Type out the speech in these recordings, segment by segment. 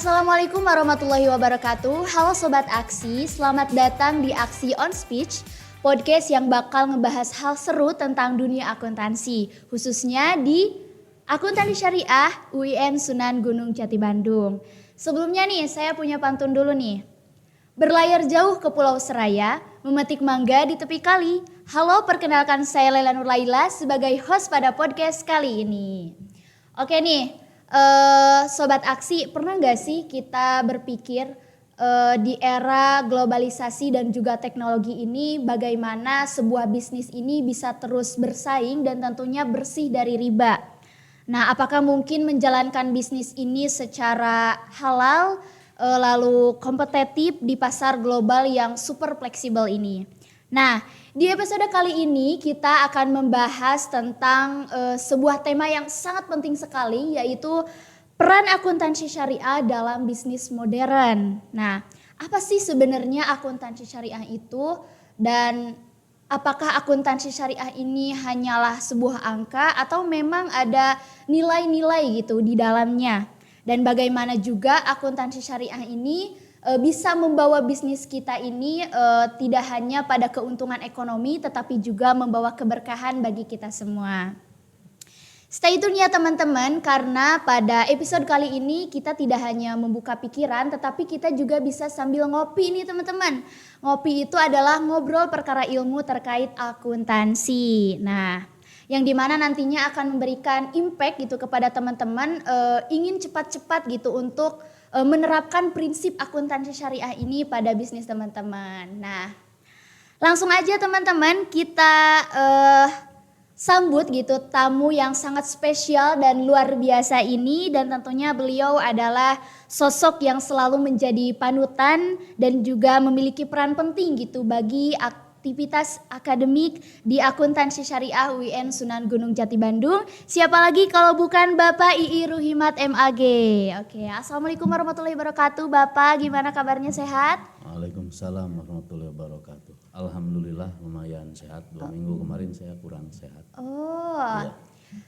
Assalamualaikum warahmatullahi wabarakatuh. Halo Sobat Aksi, selamat datang di Aksi on Speech, podcast yang bakal ngebahas hal seru tentang dunia akuntansi, khususnya di Akuntansi Syariah UIN Sunan Gunung Jati Bandung. Sebelumnya nih, saya punya pantun dulu nih. Berlayar jauh ke Pulau Seraya, memetik mangga di tepi kali. Halo, perkenalkan saya Laila Nurlaila sebagai host pada podcast kali ini. Oke nih, Sobat Aksi, pernah gak sih kita berpikir di era globalisasi dan juga teknologi ini bagaimana sebuah bisnis ini bisa terus bersaing dan tentunya bersih dari riba. Nah, apakah mungkin menjalankan bisnis ini secara halal lalu kompetitif di pasar global yang super fleksibel ini? Nah, di episode kali ini kita akan membahas tentang sebuah tema yang sangat penting sekali, yaitu peran akuntansi syariah dalam bisnis modern. Nah, apa sih sebenarnya akuntansi syariah itu, dan apakah akuntansi syariah ini hanyalah sebuah angka atau memang ada nilai-nilai gitu di dalamnya? Dan bagaimana juga akuntansi syariah ini bisa membawa bisnis kita ini tidak hanya pada keuntungan ekonomi tetapi juga membawa keberkahan bagi kita semua. Stay tune ya teman-teman, karena pada episode kali ini kita tidak hanya membuka pikiran tetapi kita juga bisa sambil ngopi nih teman-teman. Ngopi itu adalah ngobrol perkara ilmu terkait akuntansi. Nah, yang dimana nantinya akan memberikan impact gitu kepada teman-teman ingin cepat-cepat gitu untuk menerapkan prinsip akuntansi syariah ini pada bisnis teman-teman. Nah, langsung aja teman-teman kita sambut gitu tamu yang sangat spesial dan luar biasa ini, dan tentunya beliau adalah sosok yang selalu menjadi panutan dan juga memiliki peran penting gitu bagi aktivitas akademik di Akuntansi Syariah UIN Sunan Gunung Jati Bandung. Siapa lagi kalau bukan Bapak II Ruhimat MAG. Oke, Assalamualaikum warahmatullahi wabarakatuh. Bapak, gimana kabarnya, sehat? Waalaikumsalam warahmatullahi wabarakatuh. Alhamdulillah lumayan sehat. 2 minggu kemarin saya kurang sehat. Ya.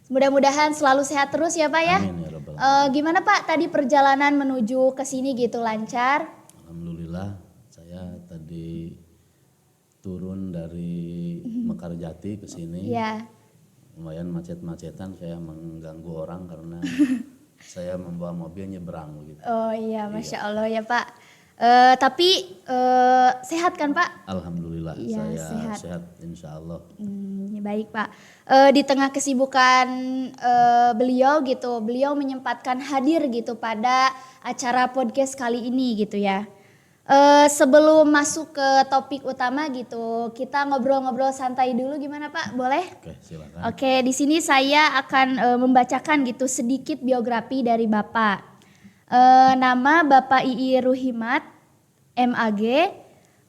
Mudah-mudahan selalu sehat terus ya Pak ya. Amin ya rabbal alamin. Gimana Pak tadi perjalanan menuju ke sini gitu, lancar? Alhamdulillah, saya tadi turun dari Mekarjati ke sini. Ya. Lumayan macet-macetan, saya mengganggu orang karena saya membawa mobil nyebrang gitu. Oh iya, Masya Allah ya Pak. Tapi sehat kan Pak? Alhamdulillah, ya, saya sehat insya Allah. Baik Pak. Di tengah kesibukan beliau gitu, beliau menyempatkan hadir gitu pada acara podcast kali ini gitu ya. Sebelum masuk ke topik utama gitu, kita ngobrol-ngobrol santai dulu, gimana Pak? Boleh? Oke, silakan. Oke, di sini saya akan membacakan gitu sedikit biografi dari Bapak. Nama Bapak II Ruhimat MAG,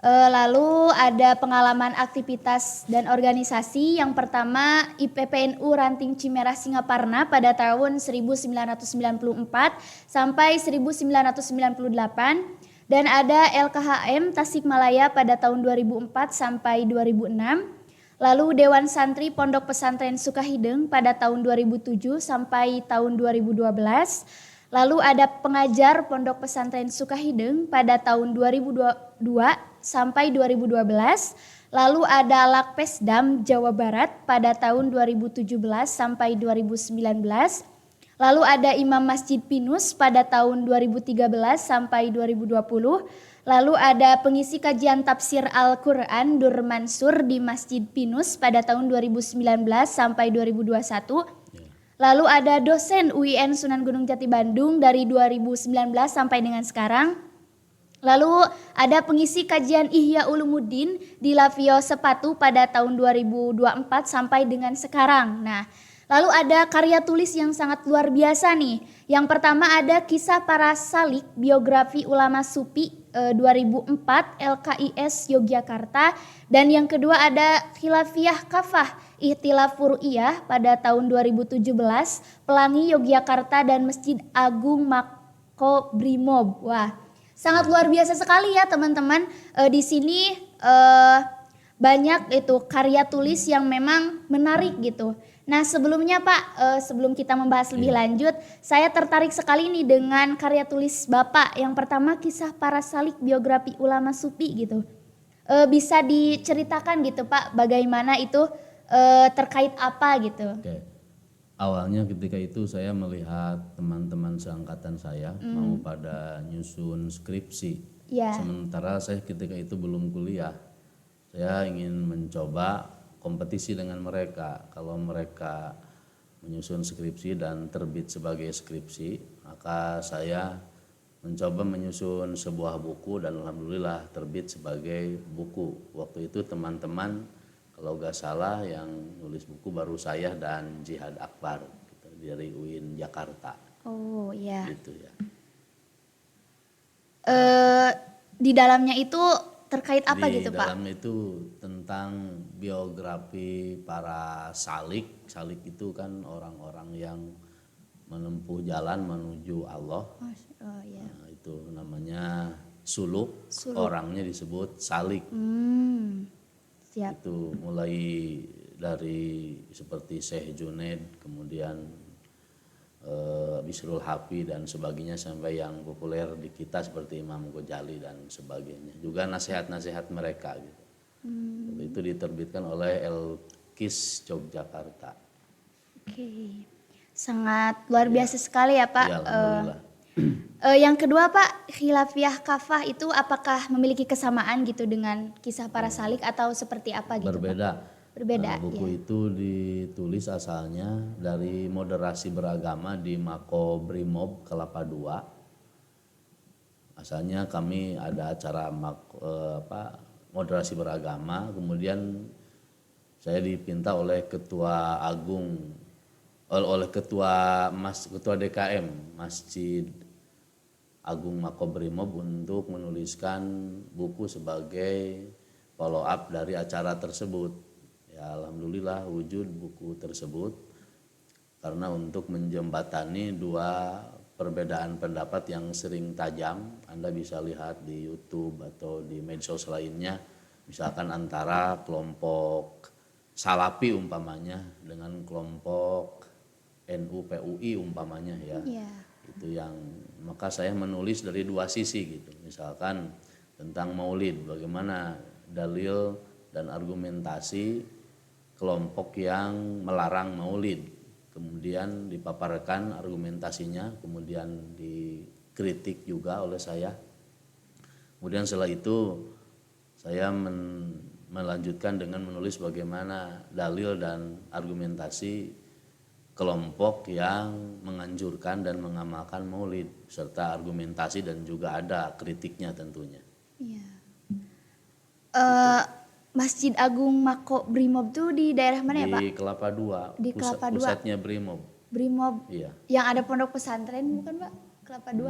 lalu ada pengalaman aktivitas dan organisasi. Yang pertama IPPNU Ranting Cimerah Singaparna pada tahun 1994 sampai 1998. Dan ada LKHM Tasikmalaya pada tahun 2004 sampai 2006. Lalu Dewan Santri Pondok Pesantren Sukahideng pada tahun 2007 sampai tahun 2012. Lalu ada pengajar Pondok Pesantren Sukahideng pada tahun 2002 sampai 2012. Lalu ada Lakpesdam Jawa Barat pada tahun 2017 sampai 2019. Lalu ada Imam Masjid Pinus pada tahun 2013 sampai 2020. Lalu ada pengisi kajian tafsir Al-Quran Dur Mansur di Masjid Pinus pada tahun 2019 sampai 2021. Lalu ada dosen UIN Sunan Gunung Jati Bandung dari 2019 sampai dengan sekarang. Lalu ada pengisi kajian Ihya Ulumuddin di Lavio Sepatu pada tahun 2024 sampai dengan sekarang. Nah, lalu ada karya tulis yang sangat luar biasa nih. Yang pertama ada Kisah Para Salik, Biografi Ulama Sufi 2004 LKIS Yogyakarta. Dan yang kedua ada Khilafiyah Kafah Ihtilaf Furu'iyah pada tahun 2017 Pelangi Yogyakarta dan Masjid Agung Makobrimob. Wah, sangat luar biasa sekali ya teman-teman. Di sini banyak itu karya tulis yang memang menarik gitu. Nah sebelumnya Pak, sebelum kita membahas lebih lanjut, saya tertarik sekali nih dengan karya tulis Bapak. Yang pertama kisah para salik biografi ulama sufi gitu. Bisa diceritakan gitu Pak, bagaimana itu terkait apa gitu? Oke. Awalnya ketika itu saya melihat teman-teman seangkatan saya mau pada nyusun skripsi. Ya. Sementara saya ketika itu belum kuliah. Saya ingin mencoba kompetisi dengan mereka. Kalau mereka menyusun skripsi dan terbit sebagai skripsi, maka saya mencoba menyusun sebuah buku dan alhamdulillah terbit sebagai buku. Waktu itu teman-teman kalau gak salah yang nulis buku baru saya dan Jihad Akbar gitu, dari UIN Jakarta. Oh iya. Gitu ya. Di dalamnya itu terkait apa Di gitu Pak? dalam itu tentang biografi para salik. Salik itu kan orang-orang yang menempuh jalan menuju Allah. Oh iya. Nah, itu namanya suluk. Suluk. Orangnya disebut salik. Siap. Itu mulai dari seperti Syekh Junaid, kemudian Bisrul Hafi dan sebagainya sampai yang populer di kita seperti Imam Ghazali dan sebagainya. Juga nasihat-nasihat mereka gitu. Itu diterbitkan oleh Elkis Yogyakarta. Oke. Sangat luar biasa sekali ya Pak. Ya, alhamdulillah. Yang kedua Pak, khilafiyah kafah itu apakah memiliki kesamaan gitu dengan kisah para salik atau seperti apa gitu Pak? Berbeda. Berbeda. Buku itu ditulis asalnya dari moderasi beragama di Makobrimob Kelapa II. Asalnya kami ada acara moderasi beragama, kemudian saya dipinta oleh ketua agung, oleh ketua DKM Masjid Agung Makobrimob untuk menuliskan buku sebagai follow up dari acara tersebut. Ya, alhamdulillah wujud buku tersebut karena untuk menjembatani dua perbedaan pendapat yang sering tajam. Anda bisa lihat di YouTube atau di medsos lainnya, misalkan antara kelompok Salafi umpamanya dengan kelompok NU PUI umpamanya ya. Itu yang maka saya menulis dari dua sisi gitu. Misalkan tentang Maulid, bagaimana dalil dan argumentasi kelompok yang melarang Maulid, kemudian dipaparkan argumentasinya, kemudian dikritik juga oleh saya. Kemudian setelah itu saya melanjutkan dengan menulis bagaimana dalil dan argumentasi kelompok yang menganjurkan dan mengamalkan Maulid, serta argumentasi dan juga ada kritiknya tentunya. Iya. Masjid Agung Makobrimob tuh di daerah mana ya Pak? Di Kelapa II. Di Kelapa II. Pusatnya Brimob. Brimob. Iya. Yang ada pondok pesantren bukan Pak? Kelapa II.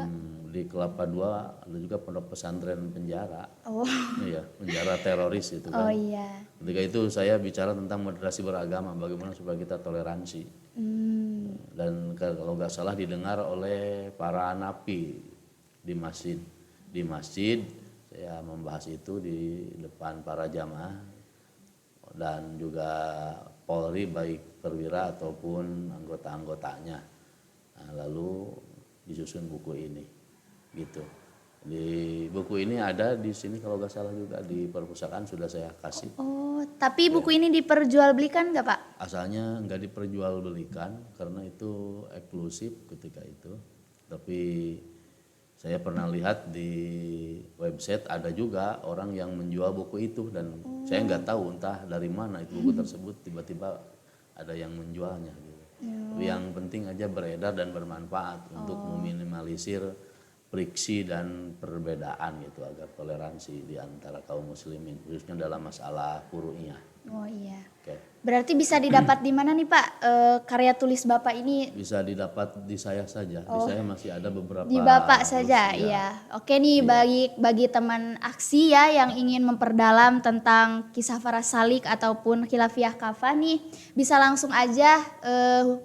Di Kelapa II ada juga pondok pesantren penjara. Oh. Iya, penjara teroris itu kan. Oh iya. Ketika itu saya bicara tentang moderasi beragama, bagaimana supaya kita toleransi. Dan kalau nggak salah didengar oleh para napi di masjid. Di masjid saya membahas itu di depan para jamaah dan juga Polri baik perwira ataupun anggota-anggotanya. Nah, lalu disusun buku ini gitu. Di buku ini ada di sini kalau nggak salah juga di perpustakaan sudah saya kasih. Oh, tapi buku ini diperjualbelikan nggak Pak? Asalnya nggak diperjualbelikan karena itu eksklusif ketika itu. Tapi saya pernah lihat di website ada juga orang yang menjual buku itu dan saya nggak tahu entah dari mana itu buku tersebut tiba-tiba ada yang menjualnya gitu. Yang penting aja beredar dan bermanfaat untuk meminimalisir friksi dan perbedaan gitu agar toleransi di antara kaum muslimin khususnya dalam masalah furu'iyah. Oh iya. Oke. Berarti bisa didapat di mana nih Pak karya tulis Bapak ini? Bisa didapat di saya saja. Di saya masih ada beberapa. Di Bapak saja, ya. Oke nih bagi teman aksi ya yang ingin memperdalam tentang kisah para salik ataupun khilafiyah kafah nih, bisa langsung aja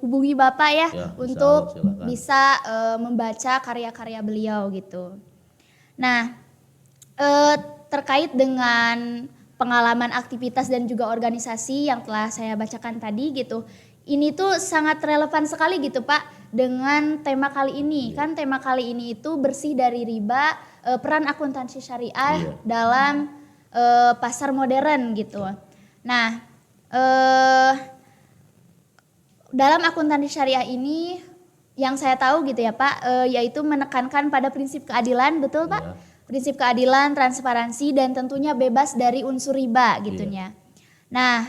hubungi Bapak ya, untuk bisa membaca karya-karya beliau gitu. Nah, terkait dengan pengalaman aktivitas dan juga organisasi yang telah saya bacakan tadi gitu. ini tuh sangat relevan sekali gitu Pak dengan tema kali ini. Kan tema kali ini itu bersih dari riba, peran akuntansi syariah dalam pasar modern gitu. Nah, dalam akuntansi syariah ini yang saya tahu gitu ya Pak, yaitu menekankan pada prinsip keadilan, betul Pak? Prinsip keadilan, transparansi, dan tentunya bebas dari unsur riba gitunya. Nah,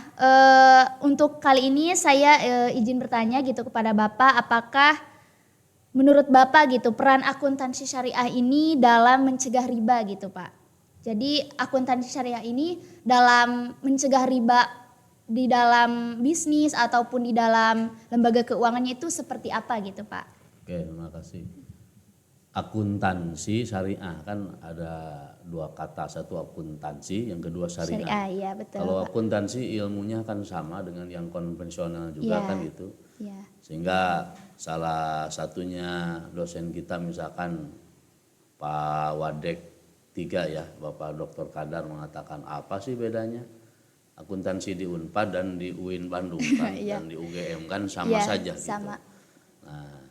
untuk kali ini saya izin bertanya gitu kepada Bapak, apakah menurut Bapak gitu peran akuntansi syariah ini dalam mencegah riba gitu Pak? Jadi akuntansi syariah ini dalam mencegah riba di dalam bisnis ataupun di dalam lembaga keuangannya itu seperti apa gitu Pak? Oke, terima kasih. Akuntansi syariah kan ada dua kata, satu akuntansi, yang kedua syariah. Syariah, ya betul. Kalau Pak. akuntansi ilmunya kan sama dengan yang konvensional juga kan gitu. Sehingga salah satunya dosen kita misalkan Pak Wadek 3 ya, Bapak Dr. Kadar mengatakan apa sih bedanya akuntansi di Unpad dan di UIN Bandung kan dan di UGM kan sama saja sama. gitu. Nah,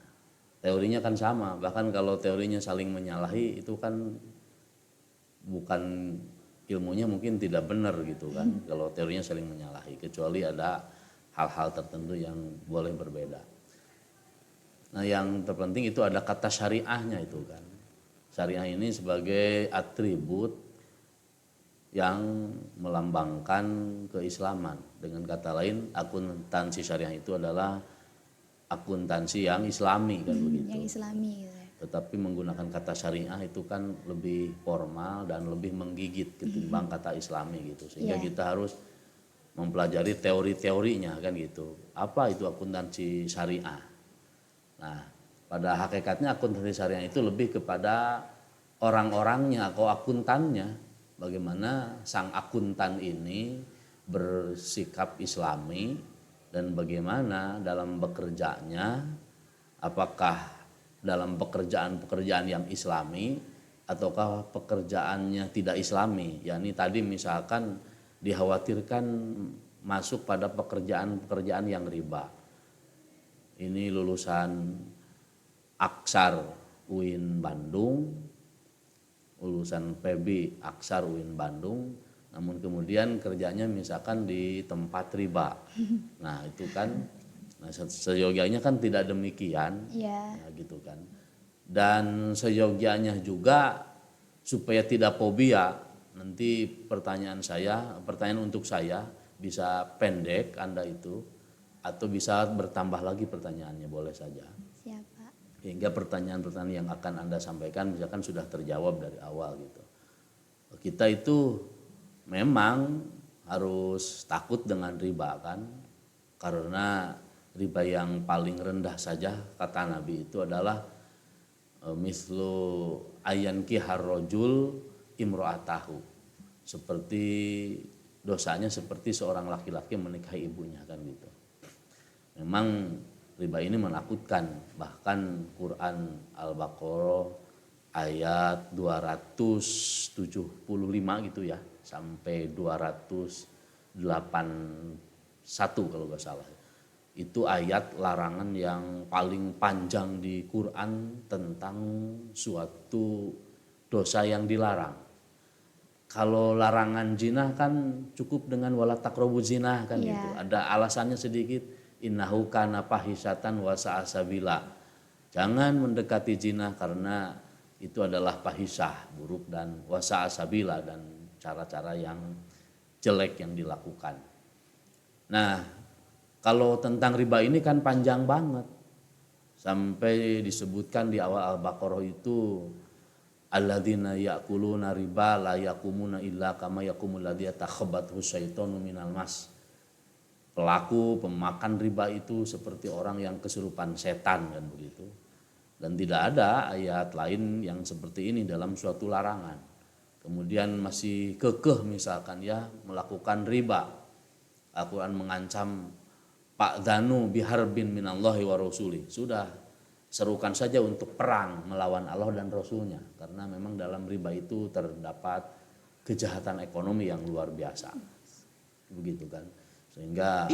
teorinya kan sama, bahkan kalau teorinya saling menyalahi itu kan bukan ilmunya mungkin tidak benar gitu kan. Kalau teorinya saling menyalahi, kecuali ada hal-hal tertentu yang boleh berbeda. Nah yang terpenting itu ada kata syariahnya itu kan. Syariah ini sebagai atribut yang melambangkan keislaman. Dengan kata lain akuntansi syariah itu adalah akuntansi yang islami kan begitu. Yang islami gitu ya. Tetapi menggunakan kata syariah itu kan lebih formal dan lebih menggigit ketimbang kata islami gitu. Sehingga kita harus mempelajari teori-teorinya kan gitu. Apa itu akuntansi syariah? Nah, pada hakikatnya akuntansi syariah itu lebih kepada orang-orangnya atau akuntannya. Bagaimana sang akuntan ini bersikap islami dan bagaimana dalam bekerjanya, apakah dalam pekerjaan-pekerjaan yang islami ataukah pekerjaannya tidak islami. Yakni tadi misalkan dikhawatirkan masuk pada pekerjaan-pekerjaan yang riba. Ini lulusan Aksar UIN Bandung, lulusan PB Aksar UIN Bandung, namun kemudian kerjanya misalkan di tempat riba. Nah itu kan, nah seyogianya kan tidak demikian, ya gitu kan. Dan seyogianya juga supaya tidak fobia, nanti pertanyaan untuk saya bisa pendek Anda itu, atau bisa bertambah lagi pertanyaannya, boleh saja. Siapa? Hingga pertanyaan-pertanyaan yang akan Anda sampaikan misalkan sudah terjawab dari awal gitu. Kita itu memang harus takut dengan riba kan, karena riba yang paling rendah saja kata Nabi itu adalah mislu ayan kihar rojul imro'atahu, seperti dosanya seperti seorang laki-laki menikahi ibunya kan gitu. Memang riba ini menakutkan, bahkan Quran Al-Baqarah ayat 275 gitu ya sampai 281 kalau gak salah. Itu ayat larangan yang paling panjang di Quran tentang suatu dosa yang dilarang. Kalau larangan zina kan cukup dengan wala taqrabu zina kan gitu. Ada alasannya sedikit, innahu kana fahisatan wa sa'a sabila. Jangan mendekati zina karena itu adalah fahisah, buruk, dan wa sa'a sabila, dan cara-cara yang jelek yang dilakukan. Nah, kalau tentang riba ini kan panjang banget. Sampai disebutkan di awal Al-Baqarah itu alladzina ya'kuluna riba la yaqumuna illa kama yaqumul ladzi yatakhabbathu syaitanu minal mas. Pelaku pemakan riba itu seperti orang yang kesurupan setan kan begitu. Dan tidak ada ayat lain yang seperti ini dalam suatu larangan. Kemudian masih kekeh misalkan ya melakukan riba. Al-Quran mengancam Fa'dhanu biharbin minallahi wa rasuli. Sudah, serukan saja untuk perang melawan Allah dan Rasulnya. Karena memang dalam riba itu terdapat kejahatan ekonomi yang luar biasa. Begitu kan. Sehingga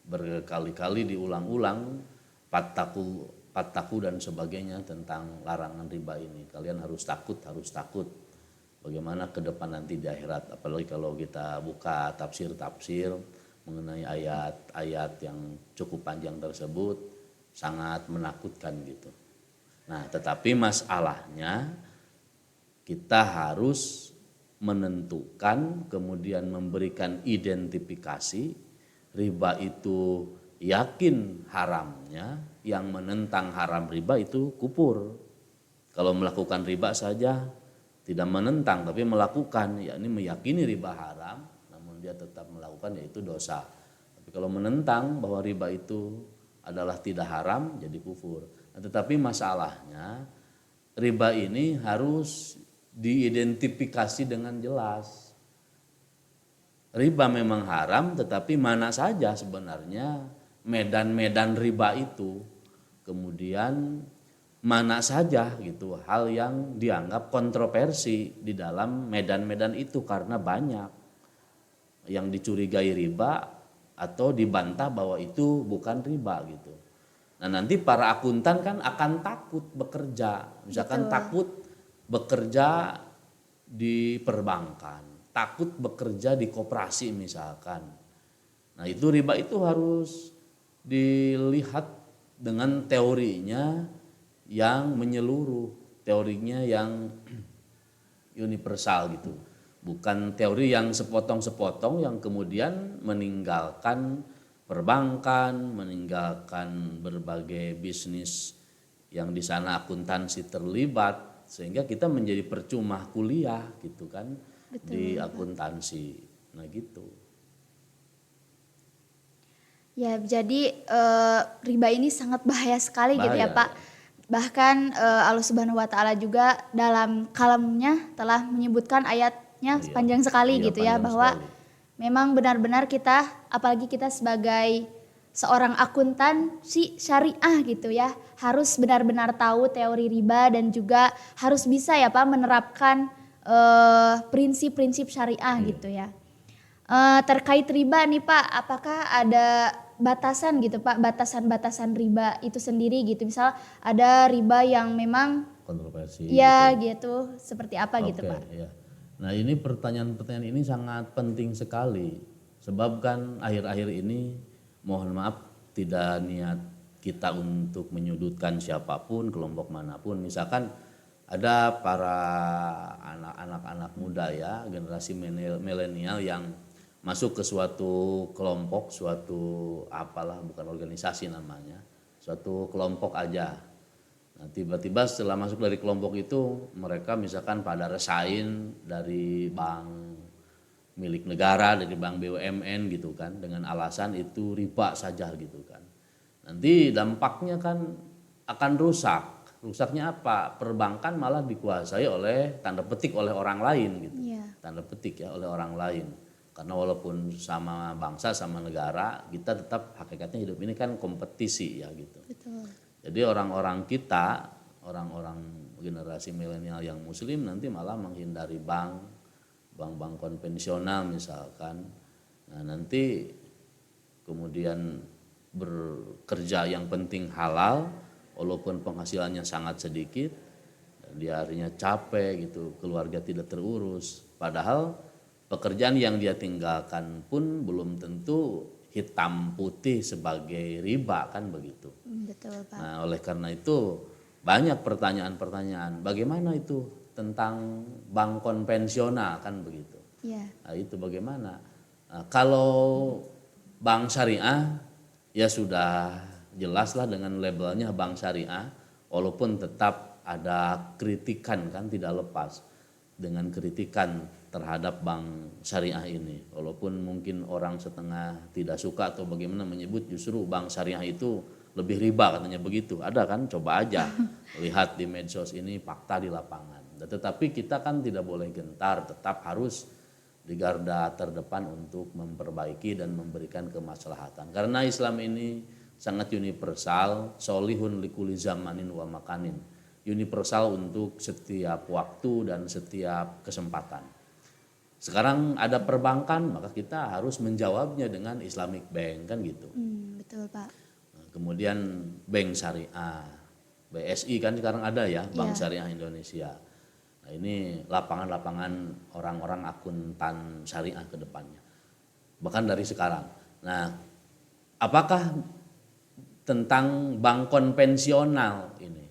berkali-kali diulang-ulang Fattaku dan sebagainya tentang larangan riba ini. Kalian harus takut, harus takut. Bagaimana ke depan nanti di akhirat. Apalagi kalau kita buka tafsir-tafsir mengenai ayat-ayat yang cukup panjang tersebut, sangat menakutkan gitu. Nah, tetapi masalahnya kita harus menentukan, kemudian memberikan identifikasi riba itu yakin haramnya, yang menentang haram riba itu kufur. Kalau melakukan riba saja tidak menentang tapi melakukan, yakni meyakini riba haram namun dia tetap melakukan, yaitu dosa. Tapi kalau menentang bahwa riba itu adalah tidak haram jadi kufur. Nah, tetapi masalahnya riba ini harus diidentifikasi dengan jelas. Riba memang haram, tetapi mana saja sebenarnya medan-medan riba itu, kemudian mana saja gitu hal yang dianggap kontroversi di dalam medan-medan itu, karena banyak yang dicurigai riba atau dibantah bahwa itu bukan riba gitu. Nah, nanti para akuntan kan akan takut bekerja, misalkan takut bekerja di perbankan, takut bekerja di koperasi misalkan. Nah, itu riba itu harus dilihat dengan teorinya yang menyeluruh, teorinya yang universal gitu. Bukan teori yang sepotong-sepotong yang kemudian meninggalkan perbankan, meninggalkan berbagai bisnis yang di sana akuntansi terlibat, sehingga kita menjadi percuma kuliah gitu kan. Betul, di akuntansi. Nah, gitu. Ya, jadi riba ini sangat bahaya sekali gitu ya Pak. Bahkan Allah Subhanahu wa taala juga dalam kalamnya telah menyebutkan ayatnya panjang sekali gitu ya, bahwa memang benar-benar kita, apalagi kita sebagai seorang akuntansi syariah gitu ya, harus benar-benar tahu teori riba dan juga harus bisa ya Pak menerapkan prinsip-prinsip syariah gitu ya. Terkait riba nih Pak, apakah ada batasan gitu Pak, batasan-batasan riba itu sendiri gitu, misal ada riba yang memang kontroversi ya gitu, seperti apa gitu Pak? Ya. Nah, ini pertanyaan-pertanyaan ini sangat penting sekali, sebab kan akhir-akhir ini mohon maaf tidak niat kita untuk menyudutkan siapapun, kelompok manapun. Misalkan ada para anak-anak muda ya, generasi milenial yang masuk ke suatu kelompok, suatu apalah, bukan organisasi namanya, suatu kelompok aja. Nah, tiba-tiba setelah masuk dari kelompok itu, mereka misalkan pada resign dari bank milik negara, dari bank BUMN gitu kan, dengan alasan itu riba saja gitu kan. Nanti dampaknya kan akan rusak. Rusaknya apa? Perbankan malah dikuasai oleh, tanda petik, oleh orang lain gitu. Tanda petik ya, oleh orang lain. Karena walaupun sama bangsa, sama negara, kita tetap hakikatnya hidup ini kan kompetisi ya gitu. Betul. Jadi orang-orang kita, orang-orang generasi milenial yang muslim nanti malah menghindari bank-bank konvensional misalkan. Nah, nanti kemudian bekerja yang penting halal, walaupun penghasilannya sangat sedikit, dia akhirnya capek gitu, keluarga tidak terurus. Padahal pekerjaan yang dia tinggalkan pun belum tentu hitam putih sebagai riba kan begitu. Betul Pak. Nah, oleh karena itu banyak pertanyaan-pertanyaan. Bagaimana itu tentang bank konvensional kan begitu. Nah, itu bagaimana? Nah, kalau bank syariah ya sudah jelaslah dengan labelnya bank syariah, walaupun tetap ada kritikan kan, tidak lepas dengan kritikan terhadap bank syariah ini, walaupun mungkin orang setengah tidak suka atau bagaimana menyebut justru bank syariah itu lebih riba katanya begitu. Ada kan, coba aja lihat di medsos ini fakta di lapangan. Tetapi kita kan tidak boleh gentar, tetap harus di garda terdepan untuk memperbaiki dan memberikan kemaslahatan. Karena Islam ini sangat universal, solihun likuli zamanin wa makanin. Universal untuk setiap waktu dan setiap kesempatan. Sekarang ada perbankan, maka kita harus menjawabnya dengan Islamic Bank kan gitu. Betul Pak. Nah, kemudian bank syariah, BSI kan sekarang ada ya, Bank Iya. Syariah Indonesia. Nah, ini lapangan-lapangan orang-orang akuntan syariah ke depannya. Bahkan dari sekarang. Nah, apakah tentang bank konvensional ini?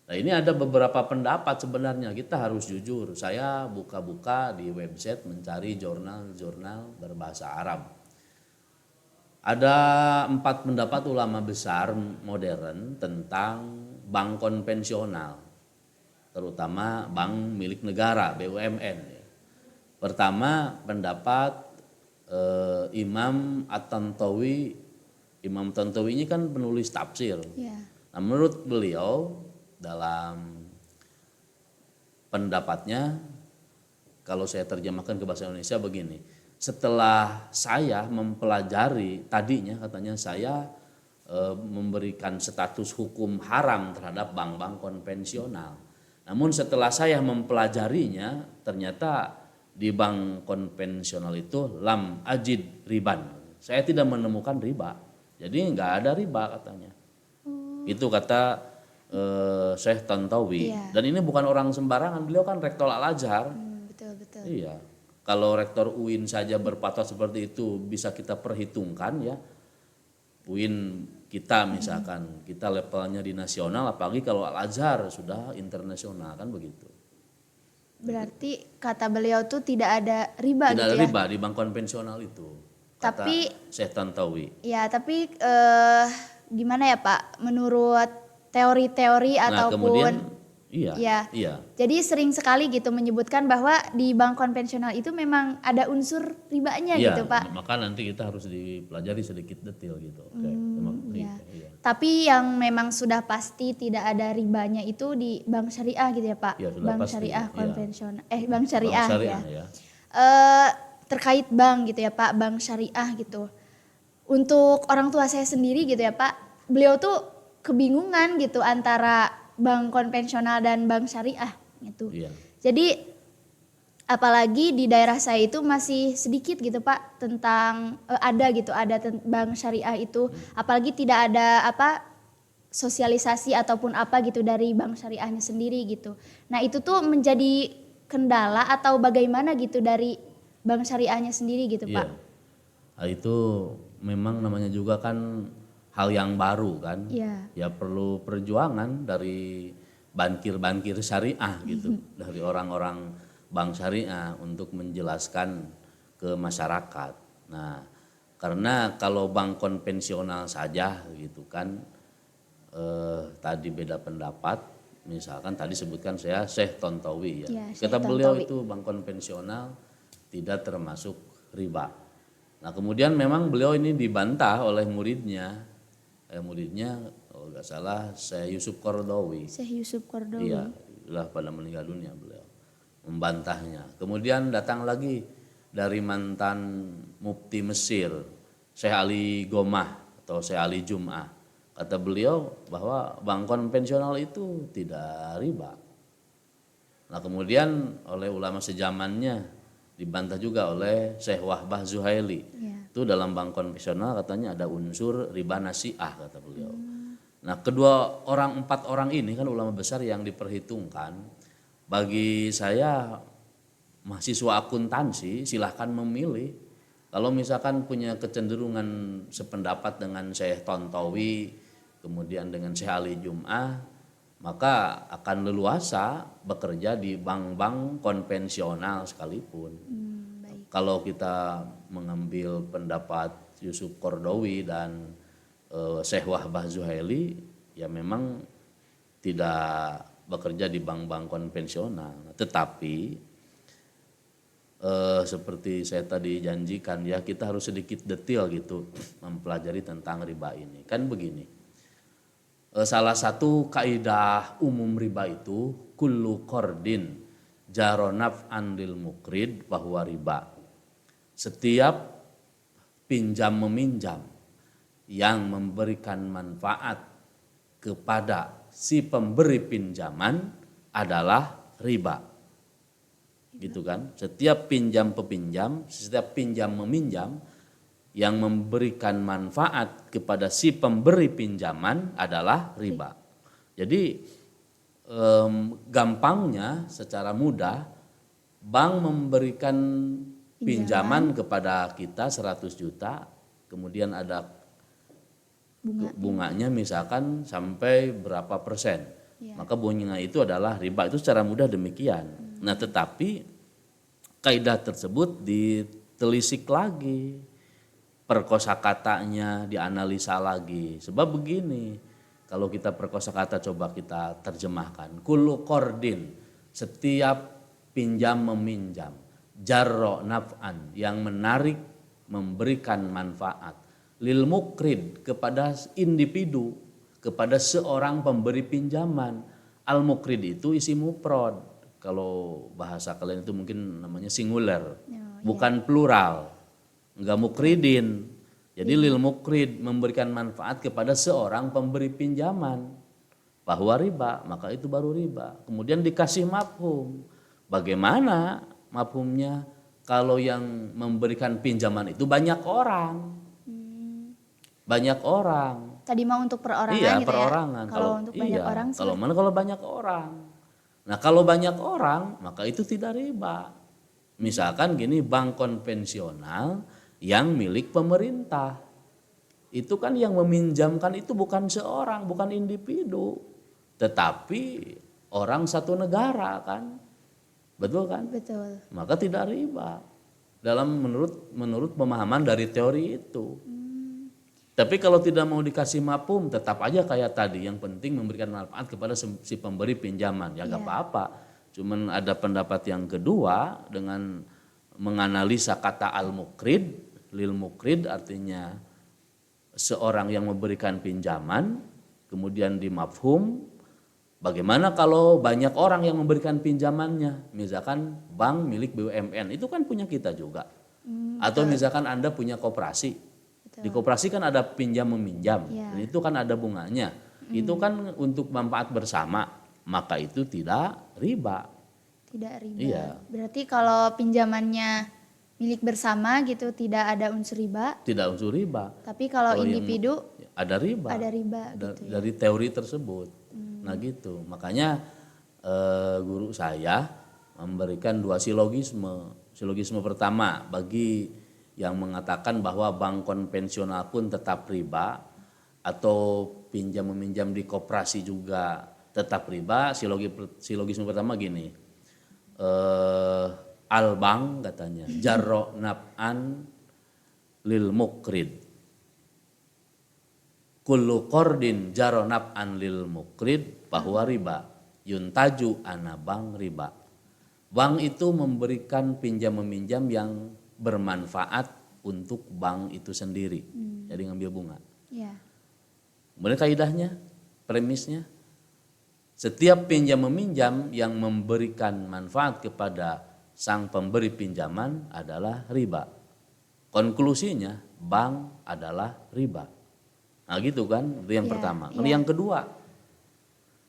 Nah, ini ada beberapa pendapat sebenarnya, kita harus jujur. Saya buka-buka di website mencari jurnal-jurnal berbahasa Arab. Ada 4 pendapat ulama besar modern tentang bank konvensional, terutama bank milik negara, BUMN. Pertama pendapat Imam At-Tantawi. Imam Tantawi ini kan penulis tafsir. Iya. Nah, menurut beliau dalam pendapatnya, kalau saya terjemahkan ke bahasa Indonesia begini, setelah saya mempelajari, tadinya katanya saya memberikan status hukum haram terhadap bank-bank konvensional. Namun setelah saya mempelajarinya, ternyata di bank konvensional itu lam ajid riban. Saya tidak menemukan riba. Jadi nggak ada riba katanya. Itu kata Syekh Tantawi. Iya. Dan ini bukan orang sembarangan, beliau kan rektor Al-Azhar. Betul. Iya. Kalau rektor UIN saja berfatwa seperti itu bisa kita perhitungkan ya. UIN kita misalkan, kita levelnya di nasional, apalagi kalau Al-Azhar sudah internasional kan begitu. Berarti kata beliau tuh tidak ada riba Tidak gitu ada ya. riba di bank konvensional itu. Kata Tapi Syekh Tantawi. ya, tapi gimana ya Pak? Menurut teori-teori Nah, kemudian ataupun iya. jadi sering sekali gitu menyebutkan bahwa di bank konvensional itu memang ada unsur ribanya Iya, gitu Pak. maka nanti kita harus dipelajari sedikit detail gitu. Oke. Iya. Iya. Tapi yang memang sudah pasti tidak ada ribanya itu di bank syariah gitu ya Pak. Iya, sudah Bank pasti, syariah iya. konvensional, bank syariah, Bank syariah ya. ya. Terkait bank gitu ya Pak, bank syariah gitu. Untuk orang tua saya sendiri gitu ya Pak, beliau tuh kebingungan gitu antara bank konvensional dan bank syariah gitu. Iya. Jadi apalagi di daerah saya itu masih sedikit gitu Pak tentang ada bank syariah itu, apalagi tidak ada sosialisasi ataupun apa gitu dari bank syariahnya sendiri gitu. Nah, itu tuh menjadi kendala atau bagaimana gitu dari bank syariahnya sendiri gitu Iya. Pak. Nah, itu memang namanya juga kan hal yang baru kan. Iya. Ya perlu perjuangan dari bankir-bankir syariah gitu, dari orang-orang bank syariah untuk menjelaskan ke masyarakat. Nah, karena kalau bank konvensional saja gitu kan, tadi beda pendapat, misalkan tadi sebutkan saya Syekh Tantawi ya. Iya, Syekh Kata beliau Tantawi. itu bank konvensional tidak termasuk riba. Nah, kemudian memang beliau ini dibantah oleh muridnya kalau nggak salah saya Yusuf Qaradawi. Syekh Yusuf Qaradawi. Iya, sudah pada meninggal dunia beliau. Membantahnya. Kemudian datang lagi dari mantan mufti Mesir, Syekh Ali Gomah atau Syekh Ali Jum'ah. Kata beliau bahwa bank konvensional itu tidak riba. Nah, kemudian oleh ulama sejamannya dibantah juga oleh Syekh Wahbah Zuhaili. Iya. Itu dalam bank konvensional katanya ada unsur riba nasi'ah kata beliau. Nah, empat orang ini kan ulama besar yang diperhitungkan. Bagi saya mahasiswa akuntansi silahkan memilih. Kalau misalkan punya kecenderungan sependapat dengan Syekh Tantawi, kemudian dengan Syekh Ali Jum'ah, maka akan leluasa bekerja di bank-bank konvensional sekalipun. Baik. Kalau kita mengambil pendapat Yusuf Qaradawi dan Syekh Wahbah Zuhaili, ya memang tidak bekerja di bank-bank konvensional. Tetapi seperti saya tadi janjikan ya, kita harus sedikit detail gitu mempelajari tentang riba ini. Kan begini, salah satu kaidah umum riba itu kullu qardin jaronaf andil mukrid bahwa riba. Setiap pinjam meminjam yang memberikan manfaat kepada si pemberi pinjaman adalah riba. gitu kan. Setiap setiap pinjam meminjam yang memberikan manfaat kepada si pemberi pinjaman adalah riba. Jadi gampangnya secara mudah bank memberikan pinjaman kepada kita 100 juta, kemudian ada bunganya misalkan sampai berapa persen. Maka bunga itu adalah riba, itu secara mudah demikian. Nah, tetapi kaidah tersebut ditelisik lagi, perkosakatanya dianalisa lagi. Sebab begini, kalau kita perkosakata coba kita terjemahkan, kullu qardin, setiap pinjam meminjam, jarro naf'an, yang menarik memberikan manfaat, lil mukrid, kepada individu, kepada seorang pemberi pinjaman. Al mukrid itu isi mufrad. Kalau bahasa kalian itu mungkin namanya singular, bukan plural. Enggak mukridin. Jadi lil mukrid, memberikan manfaat kepada seorang pemberi pinjaman. Bahwa riba, maka itu baru riba. Kemudian dikasih mafhum. Bagaimana mafhumnya? Kalau yang memberikan pinjaman itu banyak orang. Banyak orang. Tadi mau untuk perorangan iya, gitu perorangan. Ya? Kalau untuk banyak orang sih. Kalau banyak orang. Nah, kalau banyak orang maka itu tidak riba. Misalkan gini, bank konvensional yang milik pemerintah. Itu kan yang meminjamkan itu bukan seorang, bukan individu, tetapi orang satu negara kan. Betul kan? Betul. Maka tidak riba. Dalam menurut pemahaman dari teori itu. Tapi kalau tidak mau dikasih mafhum, tetap aja kayak tadi, yang penting memberikan manfaat kepada si pemberi pinjaman. Ya gak apa-apa. Cuman ada pendapat yang kedua dengan menganalisa kata al-mukrid, lil mukrid artinya seorang yang memberikan pinjaman, kemudian di mafhum, bagaimana kalau banyak orang yang memberikan pinjamannya? Misalkan bank milik BUMN, itu kan punya kita juga. Atau misalkan Anda punya koperasi. Di koperasi kan ada pinjam meminjam, dan itu kan ada bunganya. Itu kan untuk manfaat bersama, maka itu tidak riba. Tidak riba. Iya. Berarti kalau pinjamannya milik bersama gitu tidak ada unsur riba. Tidak unsur riba. Tapi kalau individu ada riba. Ada riba gitu ya. Dari teori tersebut. Nah gitu. Makanya guru saya memberikan dua silogisme. Silogisme pertama bagi yang mengatakan bahwa bank konvensional pun tetap riba atau pinjam meminjam di koperasi juga tetap riba. Silogisme pertama gini, al bank katanya jarro naf'an lil mukrid, kullu qardin jarro naf'an lil mukrid bahwa riba yuntaju ana bank riba. Bank itu memberikan pinjam meminjam yang bermanfaat untuk bank itu sendiri. Jadi ngambil bunga. Ya. Kemudian kaidahnya, premisnya, setiap pinjam meminjam yang memberikan manfaat kepada sang pemberi pinjaman adalah riba. Konklusinya, bank adalah riba. Nah gitu kan, itu yang pertama. Yang kedua,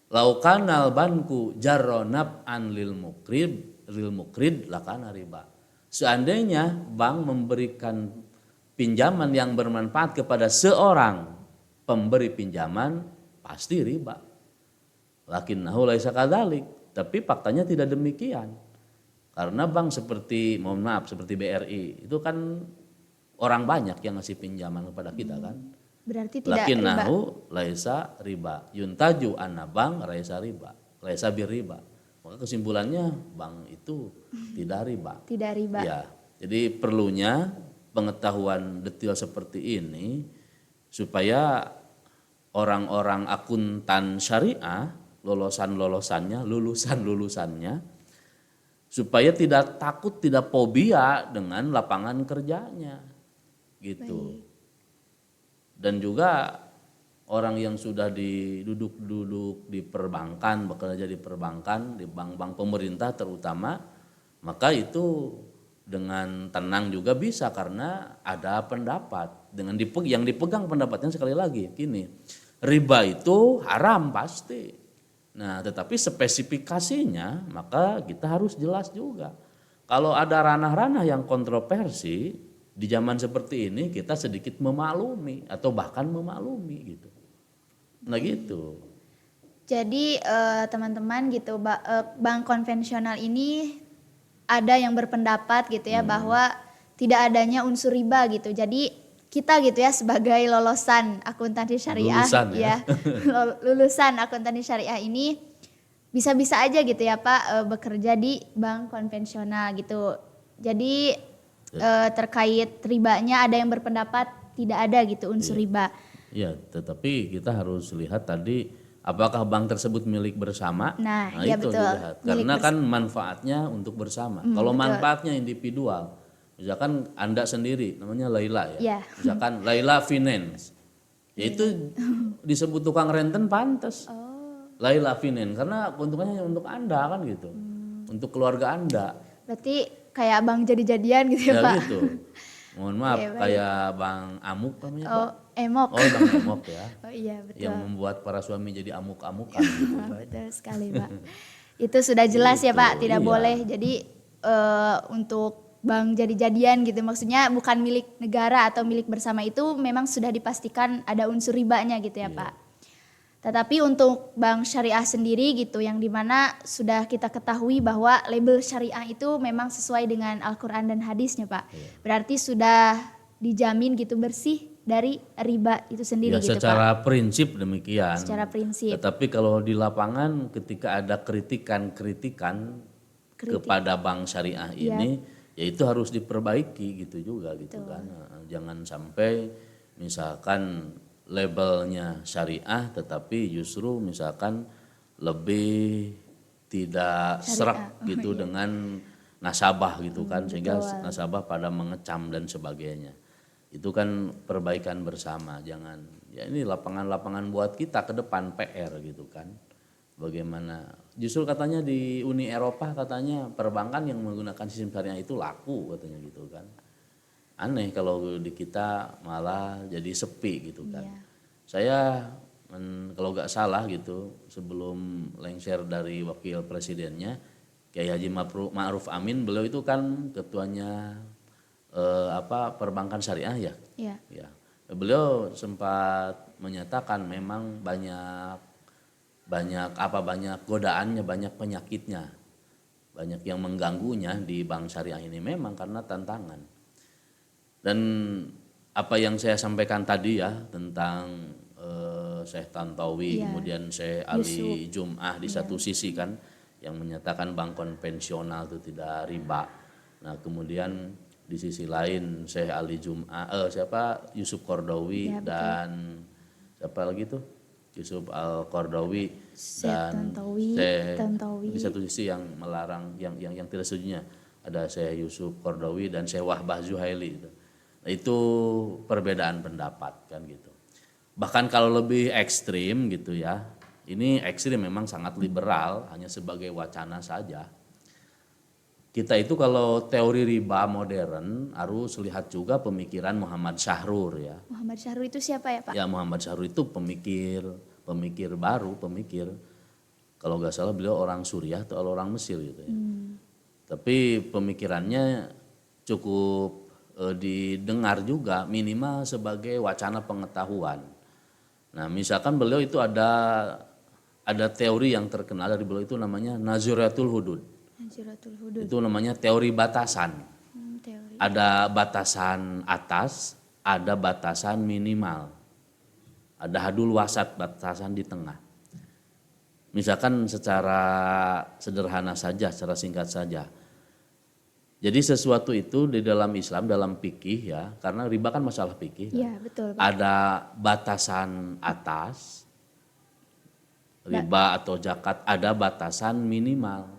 laukanal banku jarro naf'an lil mukrid lakana riba. Seandainya bank memberikan pinjaman yang bermanfaat kepada seorang pemberi pinjaman, pasti riba. Lakinnahu laisa kadzalik, tapi faktanya tidak demikian. Karena bank seperti BRI itu kan orang banyak yang ngasih pinjaman kepada kita kan. Berarti tidak riba. Lakinnahu laisa riba. Yuntaju anna bank laisa riba. Laisa birriba. Maka kesimpulannya bank itu tidak riba. Tidak riba. Ya, jadi perlunya pengetahuan detail seperti ini supaya orang-orang akuntan syariah, lulusannya, supaya tidak takut, tidak fobia dengan lapangan kerjanya, gitu. Baik. Dan juga orang yang sudah duduk di perbankan, bekerja di perbankan, di bank-bank pemerintah terutama, maka itu dengan tenang juga bisa karena ada pendapat. Yang dipegang pendapatnya sekali lagi, gini, riba itu haram pasti. Nah, tetapi spesifikasinya maka kita harus jelas juga. Kalau ada ranah-ranah yang kontroversi di zaman seperti ini kita sedikit memaklumi atau bahkan memaklumi gitu. Nah gitu. Jadi teman-teman gitu, bank konvensional ini ada yang berpendapat gitu ya bahwa tidak adanya unsur riba gitu. Jadi kita gitu ya sebagai lolosan akuntansi syariah Lulusan ya. lulusan akuntansi syariah ini bisa-bisa aja gitu ya Pak bekerja di bank konvensional gitu. Jadi terkait ribanya ada yang berpendapat tidak ada gitu unsur riba. Iya, tetapi kita harus lihat tadi apakah bank tersebut milik bersama. Nah iya itu betul. dilihat. Karena kan manfaatnya untuk bersama. Kalau betul. manfaatnya individual, misalkan Anda sendiri namanya Laila ya. Iya. Misalkan Laila Finance. Ya itu disebut tukang renten pantas. Laila Finance karena keuntungannya untuk Anda kan gitu. Untuk keluarga Anda. Berarti kayak bank jadi-jadian gitu ya, Ya Pak? gitu. Mohon maaf, Oke, baik. kayak Bang Amuk namanya Pak. Oh, emok. Oh Bang Amok ya. Oh iya betul. Yang membuat para suami jadi amuk-amukan gitu. Betul sekali Pak. Itu sudah jelas ya Pak, tidak Iya. boleh. Jadi untuk bank jadi-jadian gitu, maksudnya bukan milik negara atau milik bersama itu memang sudah dipastikan ada unsur ribanya gitu ya Pak. Tetapi untuk bank syariah sendiri gitu, yang dimana sudah kita ketahui bahwa label syariah itu memang sesuai dengan Al-Quran dan hadisnya Pak. Berarti sudah dijamin gitu bersih dari riba itu sendiri Ya gitu secara Pak. prinsip demikian. Secara prinsip. Tetapi kalau di lapangan ketika ada kritikan kepada bank syariah ini, ya itu harus diperbaiki gitu juga gitu kan. Nah, jangan sampai misalkan labelnya syariah tetapi justru misalkan lebih tidak serak gitu dengan nasabah gitu kan, sehingga nasabah pada mengecam dan sebagainya. Itu kan perbaikan bersama, jangan ya ini lapangan-lapangan buat kita ke depan PR gitu kan. Bagaimana justru katanya di Uni Eropa katanya perbankan yang menggunakan sistem syariah itu laku katanya gitu kan. Aneh kalau di kita malah jadi sepi gitu kan. Saya kalau nggak salah gitu sebelum lengser dari wakil presidennya Kiai Haji Ma'ruf Amin, beliau itu kan ketuanya perbankan syariah ya. Iya. Ya. Beliau sempat menyatakan memang banyak godaannya, banyak penyakitnya. Banyak yang mengganggunya di bank syariah ini memang karena tantangan. Dan apa yang saya sampaikan tadi ya tentang Syekh Tantowi, kemudian Syekh Ali Jum'ah di satu sisi kan yang menyatakan bank konvensional itu tidak riba. Nah kemudian di sisi lain Syekh Ali Jum'ah, Yusuf Qaradawi dan siapa lagi tuh Yusuf Al-Qaradawi dan Tantowi. Di satu sisi yang melarang yang tidak setujunya ada Syekh Yusuf Qaradawi dan Syekh Wahbah Zuhaili itu. Nah, itu perbedaan pendapat kan gitu. Bahkan kalau lebih ekstrim gitu ya, ini ekstrim memang sangat liberal, hanya sebagai wacana saja. Kita itu kalau teori riba modern harus lihat juga pemikiran Muhammad Syahrur ya. Muhammad Syahrur itu siapa ya Pak? Ya Muhammad Syahrur itu pemikir baru, kalau nggak salah beliau orang Suriah atau orang Mesir gitu ya. Tapi pemikirannya cukup didengar juga minimal sebagai wacana pengetahuan. Nah misalkan beliau itu ada teori yang terkenal dari beliau itu namanya Naziratul Hudud. Itu namanya teori batasan. Ada batasan atas, ada batasan minimal. Ada hadul wasat, batasan di tengah. Misalkan secara sederhana saja, secara singkat saja. Jadi sesuatu itu di dalam Islam, dalam fikih ya, karena riba kan masalah fikih. Iya, betul, Pak. Ada batasan atas, riba atau zakat, ada batasan minimal.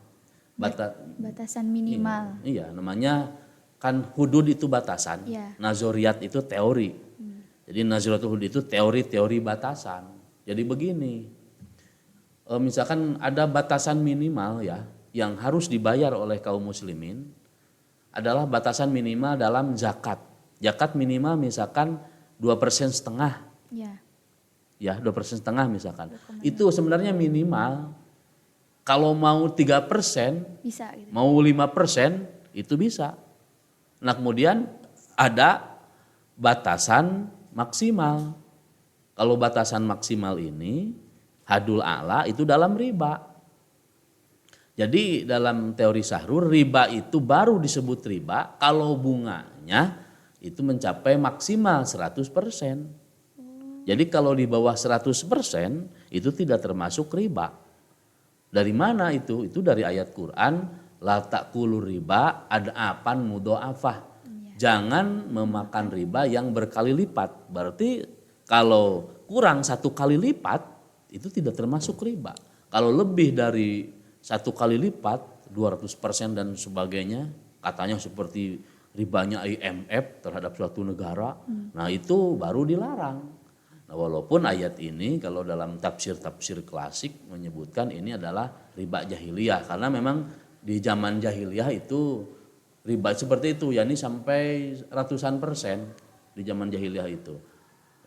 Batasan minimal. Iya, namanya kan hudud itu batasan, nazoriyat itu teori. Jadi naziratul hudud itu teori-teori batasan. Jadi begini, misalkan ada batasan minimal ya, yang harus dibayar oleh kaum muslimin, adalah batasan minimal dalam zakat. Zakat minimal misalkan 2,5%. Ya, 2,5% misalkan. Itu sebenarnya minimal. Kalau mau 3%, bisa gitu. mau 5%, itu bisa. Nah kemudian ada batasan maksimal. Kalau batasan maksimal ini hadul a'la itu dalam riba. Jadi dalam teori Sahrur riba itu baru disebut riba kalau bunganya itu mencapai maksimal 100%. Jadi kalau di bawah 100% itu tidak termasuk riba. Dari mana itu? Itu dari ayat Quran, la ta'kulu riba ad'afan mudha'afah. Jangan memakan riba yang berkali lipat. Berarti kalau kurang 1 kali lipat itu tidak termasuk riba. Kalau lebih dari 1 kali lipat 200% dan sebagainya, katanya seperti ribanya IMF terhadap suatu negara, nah itu baru dilarang. Nah walaupun ayat ini kalau dalam tafsir-tafsir klasik menyebutkan ini adalah riba jahiliyah, karena memang di zaman jahiliyah itu riba seperti itu, yakni sampai ratusan persen di zaman jahiliyah itu.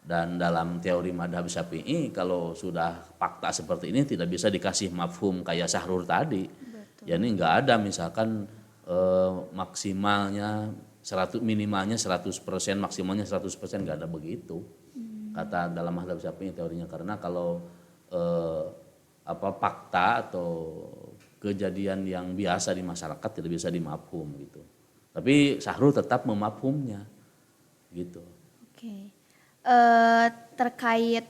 Dan dalam teori madhab Syafi'i kalau sudah fakta seperti ini tidak bisa dikasih mafhum kayak Sahrur tadi. Ya ini enggak ada misalkan maksimalnya 100, minimalnya 100%, maksimalnya 100%, enggak ada begitu. Kata dalam madhab Syafi'i teorinya, karena kalau fakta atau kejadian yang biasa di masyarakat tidak bisa dimafhum gitu. Tapi Sahrur tetap memafhumnya gitu. Oke. Terkait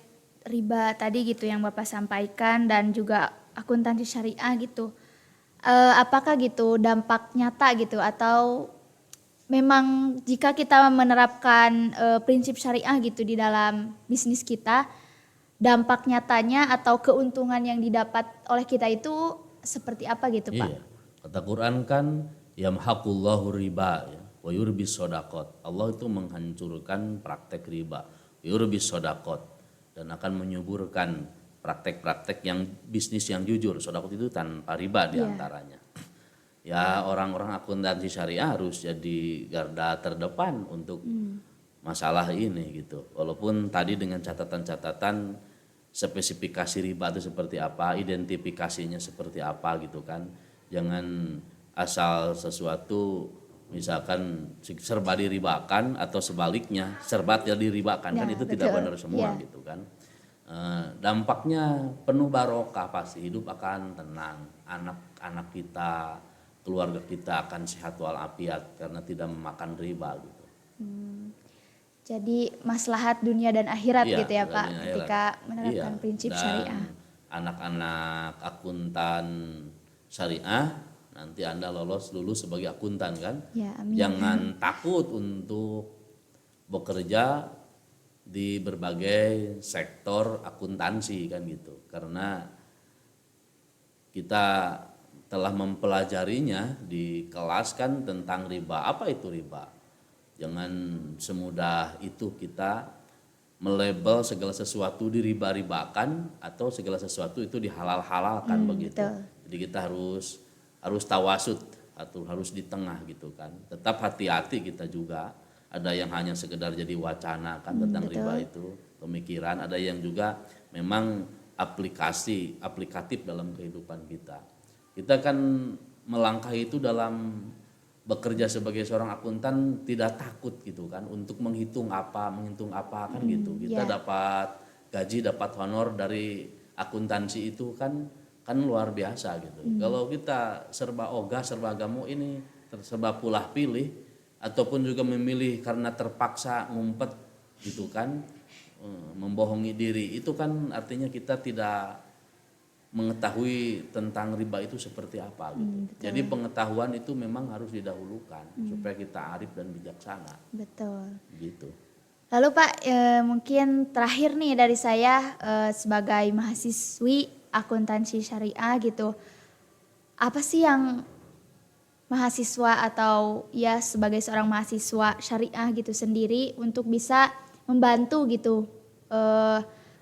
riba tadi gitu yang Bapak sampaikan dan juga akuntansi syariah gitu, apakah gitu dampak nyata gitu atau memang jika kita menerapkan prinsip syariah gitu di dalam bisnis kita, dampak nyatanya atau keuntungan yang didapat oleh kita itu seperti apa gitu Pak? Iya, kata Quran kan yamhaqullahu riba ya, wa yurbis shadaqat. Allah itu menghancurkan praktek riba, yurbis shadaqat, dan akan menyuburkan praktek-praktek yang bisnis yang jujur. Shadaqat itu tanpa riba diantaranya. Ya orang-orang akuntansi syariah harus jadi garda terdepan untuk masalah ini gitu. Walaupun tadi dengan catatan-catatan spesifikasi riba itu seperti apa, identifikasinya seperti apa gitu kan. Jangan asal sesuatu misalkan serba diribakan atau sebaliknya serba tidak diribakan, kan itu tidak benar semua gitu kan. Dampaknya penuh barokah, pasti hidup akan tenang, anak-anak kita, keluarga kita akan sehat walafiat karena tidak memakan riba gitu. Jadi maslahat dunia dan akhirat gitu ya Pak ketika menerapkan prinsip dan syariah. Anak-anak akuntan syariah nanti Anda lulus sebagai akuntan kan. Ya, amin. Jangan takut untuk bekerja di berbagai sektor akuntansi kan gitu. Karena kita telah mempelajarinya di kelas kan tentang riba. Apa itu riba? Jangan semudah itu kita melabel segala sesuatu diriba-ribakan atau segala sesuatu itu dihalal-halalkan begitu. Betul. Jadi kita harus tawasud atau harus di tengah gitu kan. Tetap hati-hati kita juga. Ada yang hanya sekedar jadi wacana kan tentang riba itu, pemikiran. Ada yang juga memang aplikatif dalam kehidupan kita. Kita kan melangkah itu dalam bekerja sebagai seorang akuntan tidak takut gitu kan untuk menghitung apa kan gitu. Kita dapat gaji, dapat honor dari akuntansi itu kan luar biasa gitu. Kalau kita serba ogah, serba gamu ini, serba pulah pilih ataupun juga memilih karena terpaksa ngumpet gitu kan, membohongi diri, itu kan artinya kita tidak mengetahui tentang riba itu seperti apa gitu. Jadi pengetahuan itu memang harus didahulukan supaya kita arif dan bijaksana. Betul. Gitu. Lalu Pak, mungkin terakhir nih dari saya sebagai mahasiswi akuntansi syariah gitu, apa sih yang mahasiswa atau ya sebagai seorang mahasiswa syariah gitu sendiri untuk bisa membantu gitu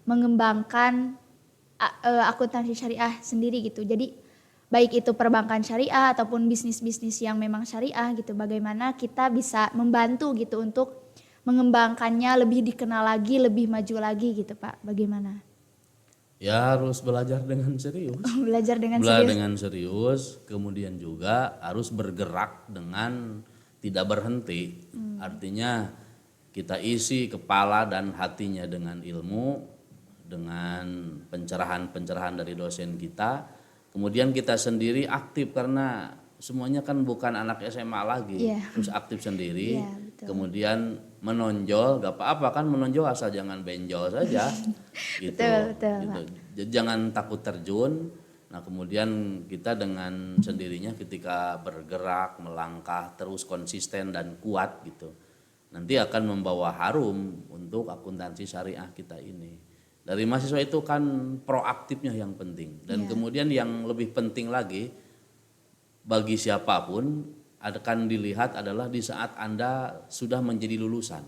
mengembangkan akuntansi syariah sendiri gitu. Jadi baik itu perbankan syariah ataupun bisnis-bisnis yang memang syariah gitu, bagaimana kita bisa membantu gitu untuk mengembangkannya lebih dikenal lagi, lebih maju lagi gitu Pak, bagaimana? Ya harus belajar dengan serius. Belajar dengan Belajar serius. dengan serius, kemudian juga harus bergerak dengan tidak berhenti. Artinya kita isi kepala dan hatinya dengan ilmu, dengan pencerahan-pencerahan dari dosen kita. Kemudian kita sendiri aktif karena semuanya kan bukan anak SMA lagi, Iya. terus aktif sendiri. Iya, betul. Kemudian menonjol, gak apa-apa kan menonjol asal jangan benjol saja. Gitu. Betul, Gitu. Jangan takut terjun. Nah kemudian kita dengan sendirinya ketika bergerak, melangkah terus konsisten dan kuat gitu, nanti akan membawa harum untuk akuntansi syariah kita ini. Dari mahasiswa itu kan proaktifnya yang penting. Dan kemudian yang lebih penting lagi bagi siapapun akan dilihat adalah di saat Anda sudah menjadi lulusan.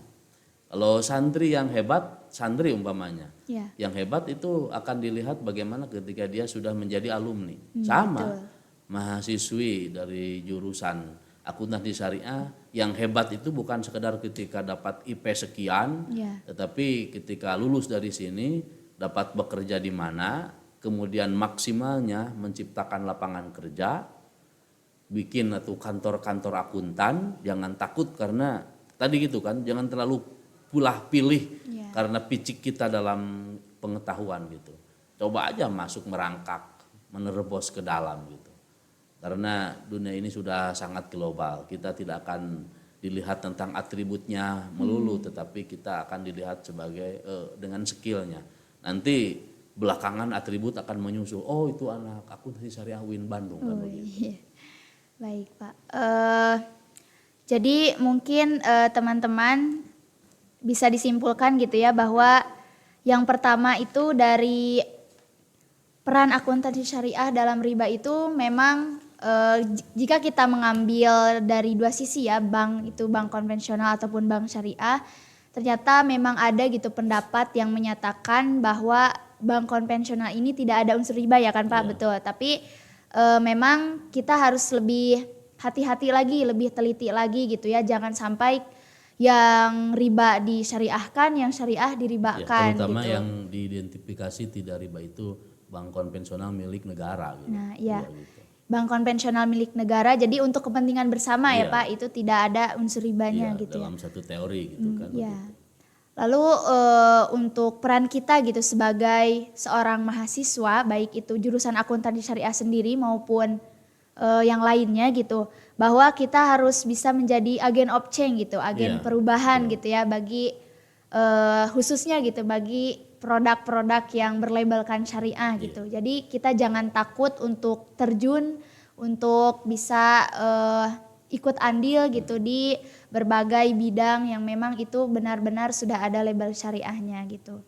Kalau santri yang hebat, santri umpamanya, Ya. yang hebat itu akan dilihat bagaimana ketika dia sudah menjadi alumni. Sama betul. mahasiswi dari jurusan akuntansi syariah yang hebat itu bukan sekedar ketika dapat IP sekian, Ya. tetapi ketika lulus dari sini dapat bekerja di mana, kemudian maksimalnya menciptakan lapangan kerja, bikin atau kantor-kantor akuntan. Jangan takut karena tadi gitu kan, jangan terlalu pulah pilih karena picik kita dalam pengetahuan gitu. Coba aja masuk merangkak, menerobos ke dalam gitu. Karena dunia ini sudah sangat global. Kita tidak akan dilihat tentang atributnya melulu, tetapi kita akan dilihat sebagai dengan skillnya. Nanti belakangan atribut akan menyusul. Oh itu anak akuntansi syariah UIN Bandung kan begitu. Iya. Baik Pak. Jadi mungkin teman-teman bisa disimpulkan gitu ya bahwa yang pertama itu dari peran akuntansi syariah dalam riba itu memang jika kita mengambil dari dua sisi ya, bank itu bank konvensional ataupun bank syariah, ternyata memang ada gitu pendapat yang menyatakan bahwa bank konvensional ini tidak ada unsur riba ya kan Pak, betul. Tapi memang kita harus lebih hati-hati lagi, lebih teliti lagi gitu ya, jangan sampai yang riba disyariahkan, yang syariah diribakan. Terutama gitu. yang diidentifikasi tidak riba itu bank konvensional milik negara gitu. Nah, iya. Gitu. Bank konvensional milik negara, jadi untuk kepentingan bersama ya Pak, itu tidak ada unsur ribanya gitu ya. Dalam satu teori gitu kan. Iya. Lalu untuk peran kita gitu sebagai seorang mahasiswa, baik itu jurusan akuntansi syariah sendiri maupun yang lainnya gitu, bahwa kita harus bisa menjadi agen of change gitu, agen perubahan gitu ya bagi khususnya gitu bagi produk-produk yang berlabelkan syariah gitu. Jadi kita jangan takut untuk terjun, untuk bisa ikut andil gitu di berbagai bidang yang memang itu benar-benar sudah ada label syariahnya gitu.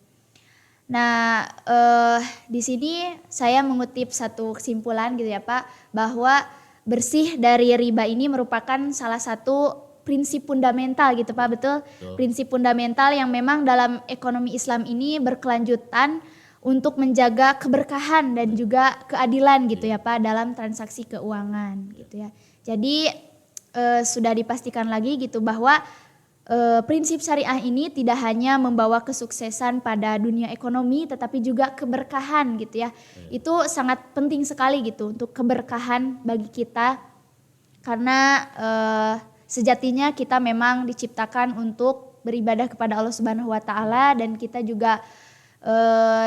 Nah di sini saya mengutip satu kesimpulan gitu ya Pak, bahwa bersih dari riba ini merupakan salah satu prinsip fundamental gitu Pak, betul? Prinsip fundamental yang memang dalam ekonomi Islam ini berkelanjutan untuk menjaga keberkahan dan juga keadilan gitu ya Pak dalam transaksi keuangan gitu ya. Jadi sudah dipastikan lagi gitu bahwa prinsip syariah ini tidak hanya membawa kesuksesan pada dunia ekonomi tetapi juga keberkahan gitu ya. Itu sangat penting sekali gitu untuk keberkahan bagi kita karena sejatinya kita memang diciptakan untuk beribadah kepada Allah Subhanahu wa taala dan kita juga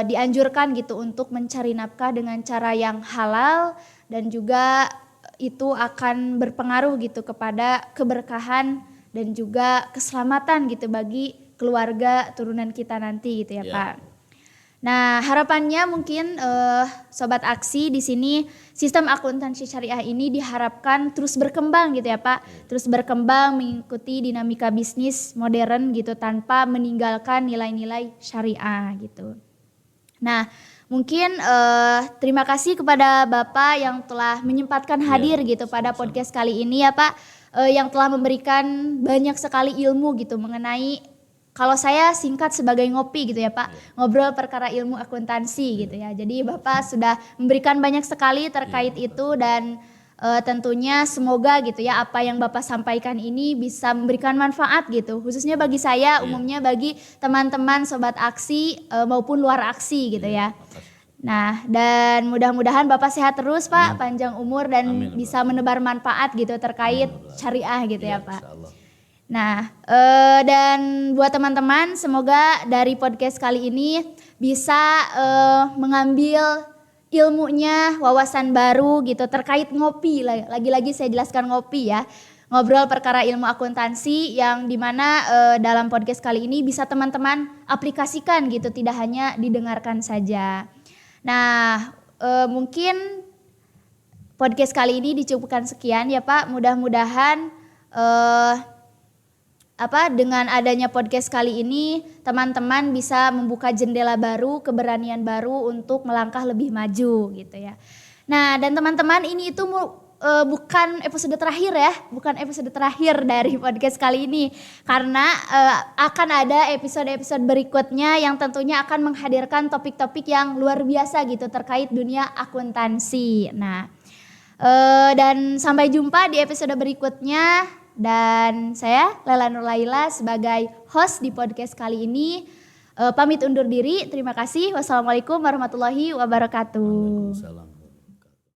dianjurkan gitu untuk mencari nafkah dengan cara yang halal dan juga itu akan berpengaruh gitu kepada keberkahan dan juga keselamatan gitu bagi keluarga turunan kita nanti gitu ya Pak. Nah, harapannya mungkin Sobat Aksi di sini sistem akuntansi syariah ini diharapkan terus berkembang gitu ya Pak. Terus berkembang mengikuti dinamika bisnis modern gitu tanpa meninggalkan nilai-nilai syariah gitu. Nah, mungkin terima kasih kepada Bapak yang telah menyempatkan hadir gitu pada podcast kali ini ya Pak. Yang telah memberikan banyak sekali ilmu gitu mengenai, kalau saya singkat sebagai ngopi gitu ya Pak, ngobrol perkara ilmu akuntansi gitu ya. Jadi Bapak sudah memberikan banyak sekali terkait itu dan tentunya semoga gitu ya apa yang Bapak sampaikan ini bisa memberikan manfaat gitu. Khususnya bagi saya, umumnya bagi teman-teman Sobat Aksi maupun luar Aksi gitu ya. Nah, dan mudah-mudahan Bapak sehat terus Pak, panjang umur dan Amin, bisa menebar manfaat gitu terkait syariah gitu ya Pak. Insyaallah. Nah, dan buat teman-teman semoga dari podcast kali ini bisa mengambil ilmunya, wawasan baru gitu terkait ngopi. Lagi-lagi saya jelaskan ngopi ya. Ngobrol perkara ilmu akuntansi yang dimana dalam podcast kali ini bisa teman-teman aplikasikan gitu, tidak hanya didengarkan saja. Nah, mungkin podcast kali ini dicukupkan sekian ya Pak. Mudah-mudahan dengan adanya podcast kali ini teman-teman bisa membuka jendela baru, keberanian baru untuk melangkah lebih maju gitu ya. Nah, dan teman-teman ini itu bukan episode terakhir ya, bukan episode terakhir dari podcast kali ini. Karena akan ada episode-episode berikutnya yang tentunya akan menghadirkan topik-topik yang luar biasa gitu terkait dunia akuntansi. Nah, dan sampai jumpa di episode berikutnya. Dan saya Lela Nurlaila sebagai host di podcast kali ini pamit undur diri. Terima kasih. Wassalamualaikum warahmatullahi wabarakatuh. Waalaikumsalam.